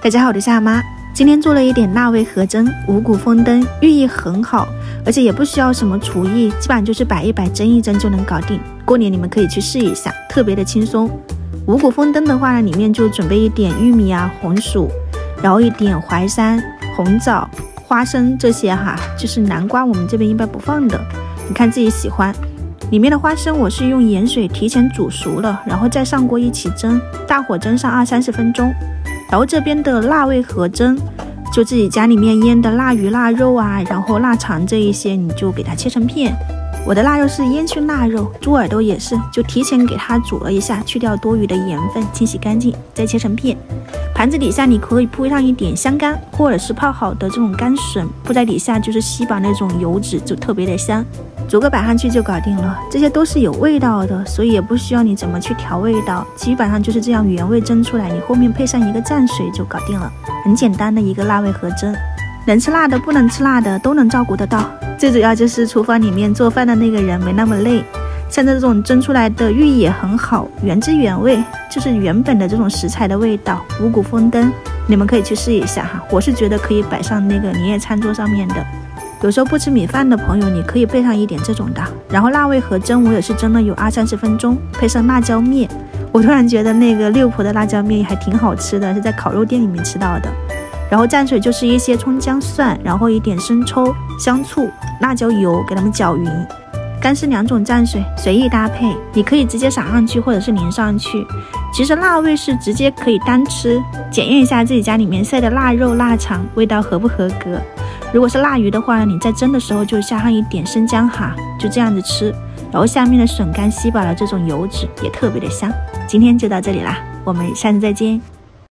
大家好，我是夏妈。今天做了一点辣味河蒸，五谷丰登，寓意很好，而且也不需要什么厨艺，基本上就是摆一摆蒸一蒸就能搞定。过年你们可以去试一下，特别的轻松。五谷丰登的话呢，里面就准备一点玉米啊、红薯，然后一点淮山、红枣、花生这些哈，就是南瓜我们这边一般不放的，你看自己喜欢。里面的花生我是用盐水提前煮熟了，然后再上锅一起蒸，大火蒸上20-30分钟。然后这边的辣味河蒸，就自己家里面腌的腊鱼、腊肉啊，然后腊肠这一些，你就给它切成片。我的腊肉是烟熏腊肉，猪耳朵也是，就提前给它煮了一下，去掉多余的盐分，清洗干净，再切成片。盘子底下你可以铺上一点香干，或者是泡好的这种干笋，铺在底下就是吸饱那种油脂，就特别的香。煮个摆上去就搞定了，这些都是有味道的，所以也不需要你怎么去调味道，基本上就是这样原味蒸出来，你后面配上一个蘸水就搞定了，很简单的一个辣味河蒸。能吃辣的不能吃辣的都能照顾得到，最主要就是厨房里面做饭的那个人没那么累。像这种蒸出来的寓意也很好，原汁原味，就是原本的这种食材的味道，五谷丰登，你们可以去试一下哈。我是觉得可以摆上那个年夜餐桌上面的。有时候不吃米饭的朋友，你可以备上一点这种的。然后辣味河蒸我也是蒸了有20-30分钟，配上辣椒面。我突然觉得那个六婆的辣椒面还挺好吃的，是在烤肉店里面吃到的。然后蘸水就是一些葱姜蒜，然后一点生抽、香醋、辣椒油，给它们搅匀。干湿2种蘸水随意搭配，你可以直接撒上去或者是淋上去。其实辣味是直接可以单吃，检验一下自己家里面晒的腊肉、腊肠味道合不合格。如果是腊鱼的话呢，你在蒸的时候就下上一点生姜哈，就这样子吃，然后下面的笋干吸饱了这种油脂，也特别的香。今天就到这里啦，我们下次再见。